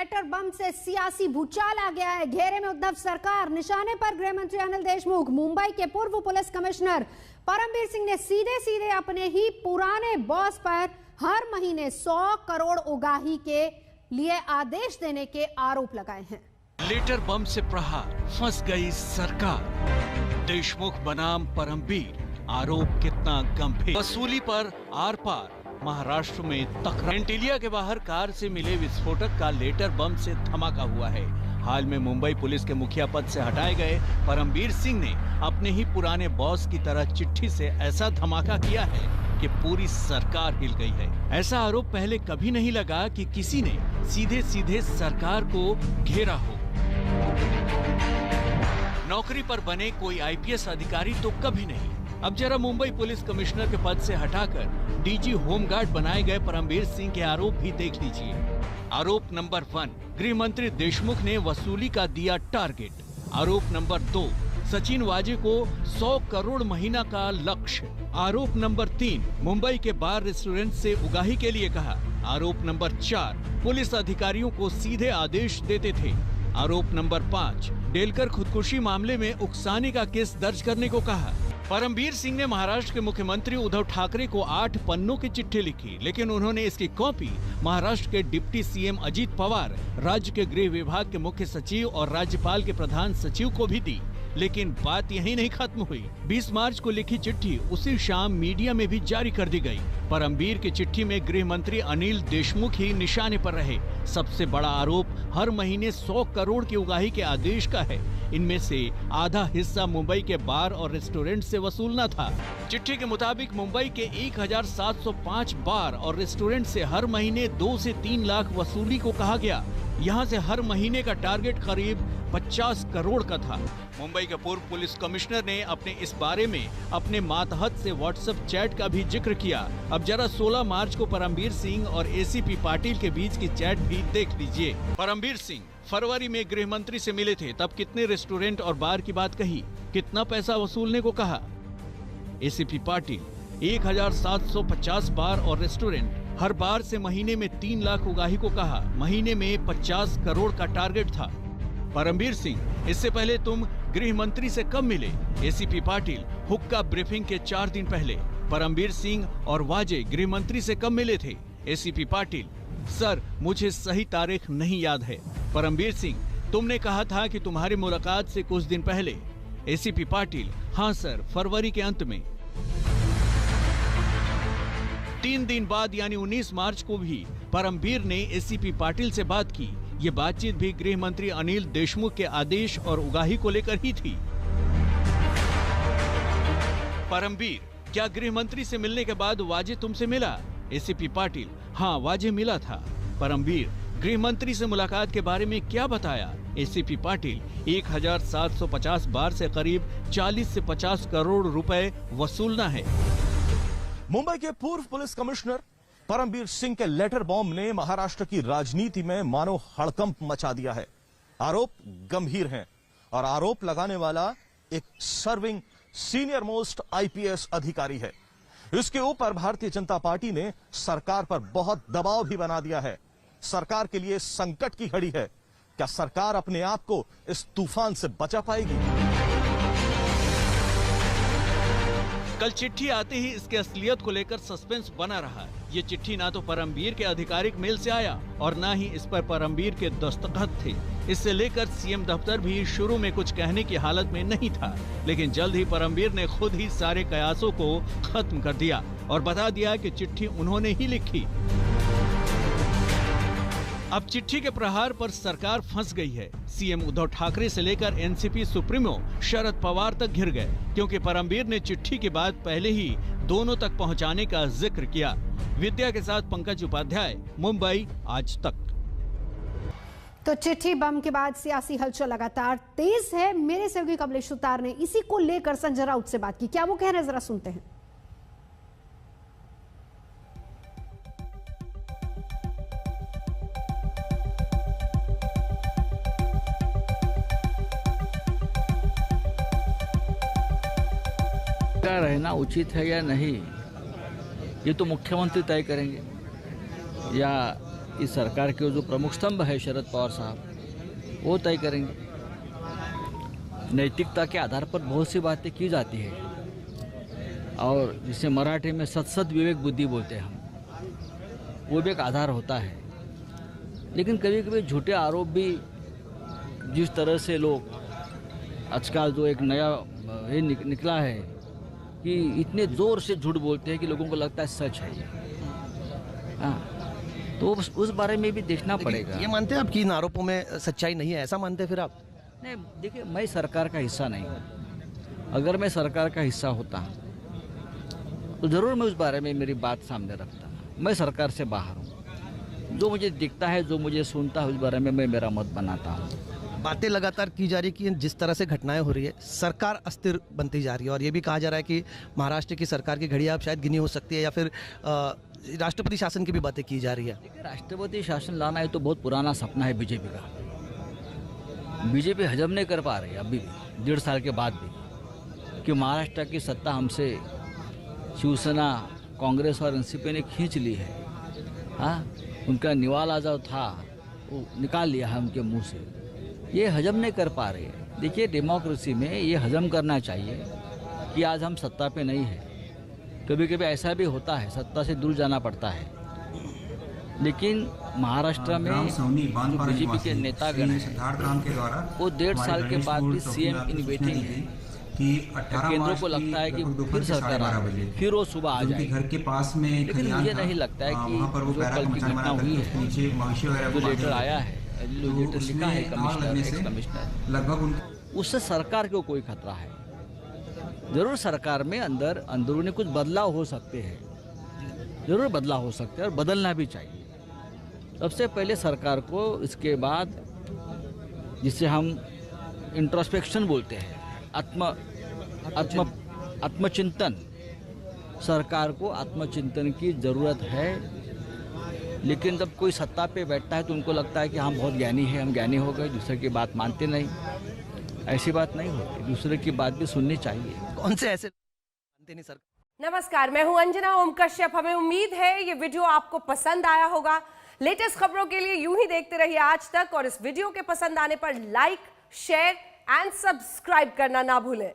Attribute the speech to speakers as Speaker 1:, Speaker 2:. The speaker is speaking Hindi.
Speaker 1: लेटर बम से सियासी भूचाल आ गया है। घेरे में उद्धव सरकार, निशाने पर गृह मंत्री अनिल देशमुख। मुंबई के पूर्व पुलिस कमिश्नर परमबीर सिंह ने सीधे सीधे अपने ही पुराने बॉस पर हर महीने 100 करोड़ उगाही के लिए आदेश देने के आरोप लगाए हैं।
Speaker 2: लेटर बम से प्रहार, फंस गई सरकार। देशमुख बनाम परमबीर, आरोप कितना गंभीर। वसूली पर आर पार, महाराष्ट्र में तकरार। एंटीलिया के बाहर कार से मिले विस्फोटक का लेटर बम से धमाका हुआ है। हाल में मुंबई पुलिस के मुखिया पद से हटाए गए परमबीर सिंह ने अपने ही पुराने बॉस की तरह चिट्ठी से ऐसा धमाका किया है कि पूरी सरकार हिल गई है। ऐसा आरोप पहले कभी नहीं लगा कि किसी ने सीधे सीधे सरकार को घेरा हो। नौकरी पर बने कोई आईपीएस अधिकारी तो कभी नहीं। अब जरा मुंबई पुलिस कमिश्नर के पद से हटाकर डीजी होमगार्ड बनाए गए परमबीर सिंह के आरोप भी देख लीजिए। आरोप नंबर 1, गृह मंत्री देशमुख ने वसूली का दिया टारगेट। आरोप नंबर 2, सचिन वाजे को 100 करोड़ महीना का लक्ष्य। आरोप नंबर 3, मुंबई के बार रेस्टोरेंट से उगाही के लिए कहा। आरोप नंबर 4, पुलिस अधिकारियों को सीधे आदेश देते थे। आरोप नंबर 5, डेलकर खुदकुशी मामले में उकसाने का केस दर्ज करने को कहा। परमबीर सिंह ने महाराष्ट्र के मुख्यमंत्री उद्धव ठाकरे को 8 पन्नों की चिट्ठी लिखी, लेकिन उन्होंने इसकी कॉपी महाराष्ट्र के डिप्टी सीएम अजीत पवार, राज्य के गृह विभाग के मुख्य सचिव और राज्यपाल के प्रधान सचिव को भी दी। लेकिन बात यही नहीं खत्म हुई। 20 मार्च को लिखी चिट्ठी उसी शाम मीडिया में भी जारी कर दी गई। परमबीर की चिट्ठी में गृह मंत्री अनिल देशमुख ही निशाने पर रहे। सबसे बड़ा आरोप हर महीने 100 करोड़ की उगाही के आदेश का है। इनमें से आधा हिस्सा मुंबई के बार और रेस्टोरेंट से वसूलना था। चिट्ठी के मुताबिक मुंबई के 1705 बार और रेस्टोरेंट से हर महीने 2 से 3 लाख वसूली को कहा गया। यहाँ से हर महीने का टारगेट करीब 50 करोड़ का था। मुंबई के पूर्व पुलिस कमिश्नर ने अपने इस बारे में अपने मातहत से व्हाट्सएप चैट का भी जिक्र किया। अब जरा 16 मार्च को परमबीर सिंह और एसीपी पाटिल के बीच की चैट भी देख लीजिए। परमबीर सिंह फरवरी में गृह मंत्री से मिले थे, तब कितने रेस्टोरेंट और बार की बात कही, कितना पैसा वसूलने को कहा। एसीपी पाटिल 1750 बार और रेस्टोरेंट, हर बार से महीने में 3 लाख उगाही को कहा। महीने में 50 करोड़ का टारगेट था। परमबीर सिंह, इससे पहले तुम गृह मंत्री से कब मिले? एसीपी पाटिल, हुक्का ब्रीफिंग के 4 दिन पहले। परमबीर सिंह और वाजे गृह मंत्री से कब मिले थे? एसीपी पाटिल, सर मुझे सही तारीख नहीं याद है। परमबीर सिंह, तुमने कहा था कि तुम्हारी मुलाकात से कुछ दिन पहले। एसीपी पाटिल, हाँ सर, फरवरी के अंत में। 3 दिन बाद यानी 19 मार्च को भी परमबीर ने एसीपी पाटिल से बात की। ये बातचीत भी गृह मंत्री अनिल देशमुख के आदेश और उगाही को लेकर ही थी। परमबीर, क्या गृह मंत्री से मिलने के बाद वाजे तुमसे मिला? एसीपी पाटिल, हाँ वाजे मिला था। परमबीर, गृह मंत्री से मुलाकात के बारे में क्या बताया? एसीपी पाटिल, 1750 बार से करीब 40 से 50 करोड़ रुपए वसूलना है।
Speaker 3: मुंबई के पूर्व पुलिस कमिश्नर परमबीर सिंह के लेटर बॉम्ब ने महाराष्ट्र की राजनीति में मानो हड़कंप मचा दिया है। आरोप गंभीर हैं और आरोप लगाने वाला एक सर्विंग सीनियर मोस्ट आईपीएस अधिकारी है। इसके ऊपर भारतीय जनता पार्टी ने सरकार पर बहुत दबाव भी बना दिया है। सरकार के लिए संकट की घड़ी है। क्या सरकार अपने आप को इस तूफान से बचा पाएगी?
Speaker 2: कल चिट्ठी आते ही इसके असलियत को लेकर सस्पेंस बना रहा। ये चिट्ठी ना तो परमबीर के आधिकारिक मेल से आया और ना ही इस पर परमबीर के दस्तखत थे। इससे लेकर सीएम दफ्तर भी शुरू में कुछ कहने की हालत में नहीं था, लेकिन जल्द ही परमबीर ने खुद ही सारे कयासों को खत्म कर दिया और बता दिया कि चिट्ठी उन्होंने ही लिखी। अब चिट्ठी के प्रहार पर सरकार फंस गई है। सीएम उद्धव ठाकरे से लेकर एनसीपी सुप्रीमो शरद पवार तक घिर गए, क्योंकि परमबीर ने चिट्ठी के बाद पहले ही दोनों तक पहुंचाने का जिक्र किया। विद्या के साथ पंकज उपाध्याय, मुंबई आज तक।
Speaker 1: तो चिट्ठी बम के बाद सियासी हलचल लगातार तेज है। मेरे सहयोगी कमलेश सुतार ने इसी को लेकर संजय राउत से बात की। क्या वो कह रहे हैं, जरा सुनते हैं।
Speaker 4: रहना उचित है या नहीं, ये तो मुख्यमंत्री तय करेंगे, या इस सरकार के जो प्रमुख स्तंभ है शरद पवार साहब, वो तय करेंगे। नैतिकता के आधार पर बहुत सी बातें की जाती है, और जिसे मराठी में सत विवेक बुद्धि बोलते हैं हम, वो भी एक आधार होता है। लेकिन कभी कभी झूठे आरोप भी, जिस तरह से लोग आजकल जो एक नया ये निकला है कि इतने ज़ोर से झूठ बोलते हैं कि लोगों को लगता है सच है ये। हाँ, तो उस बारे में भी देखना पड़ेगा।
Speaker 5: ये मानते हैं आप कि इन आरोपों में सच्चाई नहीं है, ऐसा मानते हैं फिर आप?
Speaker 4: नहीं, देखिए, मैं सरकार का हिस्सा नहीं हूँ। अगर मैं सरकार का हिस्सा होता तो ज़रूर मैं उस बारे में मेरी बात सामने रखता। मैं सरकार से बाहर हूँ, जो मुझे दिखता है, जो मुझे सुनता है, उस बारे में मैं मेरा मत बनाता हूँ।
Speaker 5: बातें लगातार की जा रही है कि जिस तरह से घटनाएं हो रही है, सरकार अस्थिर बनती जा रही है, और ये भी कहा जा रहा है कि महाराष्ट्र की सरकार की घड़ी अब शायद गिनी हो सकती है, या फिर राष्ट्रपति शासन की भी बातें की जा रही है।
Speaker 4: देखिए, राष्ट्रपति शासन लाना है तो बहुत पुराना सपना है बीजेपी का। बीजेपी हजम नहीं कर पा रही अभी भी, 1.5 साल के बाद भी, कि महाराष्ट्र की सत्ता हमसे शिवसेना, कांग्रेस और एनसीपी ने खींच ली है। हाँ, उनका निवाला जो था वो निकाल लिया है उनके मुंह से। ये हजम नहीं कर पा रहे हैं। देखिए, डेमोक्रेसी में ये हजम करना चाहिए कि आज हम सत्ता पे नहीं है। कभी कभी ऐसा भी होता है, सत्ता से दूर जाना पड़ता है। लेकिन महाराष्ट्र में बीजेपी के नेतागण हैं, वो 1.5 साल के बाद भी सीएम इन वेटिंग है कि केंद्र को लगता है कि फिर सरकार आ रही है, फिर वो सुबह आ जाए। घर के पास में, लेकिन मुझे नहीं लगता है कि जो कल की घटना हुई है, जो लेटर आया है, जो लेटर लिखा है कमिश्नर, एक्स कमिश्नर, लगभग उससे सरकार को कोई खतरा है। जरूर सरकार में अंदरूनी कुछ बदलाव हो सकते हैं, जरूर बदलाव हो सकते हैं, और बदलना भी चाहिए। सबसे पहले सरकार को इसके बाद, जिसे हम इंट्रोस्पेक्शन बोलते हैं, आत्मचिंतन, सरकार को आत्मचिंतन की ज़रूरत है। लेकिन जब कोई सत्ता पे बैठता है तो उनको लगता है कि हम बहुत ज्ञानी हैं, हम ज्ञानी हो गए, दूसरे की बात मानते नहीं। ऐसी बात नहीं होती, दूसरे की बात भी सुननी चाहिए।
Speaker 5: कौन से ऐसे मानते नहीं सरकार?
Speaker 6: नमस्कार, मैं हूं अंजना ओम कश्यप। हमें उम्मीद है ये वीडियो आपको पसंद आया होगा। लेटेस्ट खबरों के लिए यूं ही देखते रहिए आज तक, और इस वीडियो के पसंद आने पर लाइक, शेयर एंड सब्सक्राइब करना ना भूलें।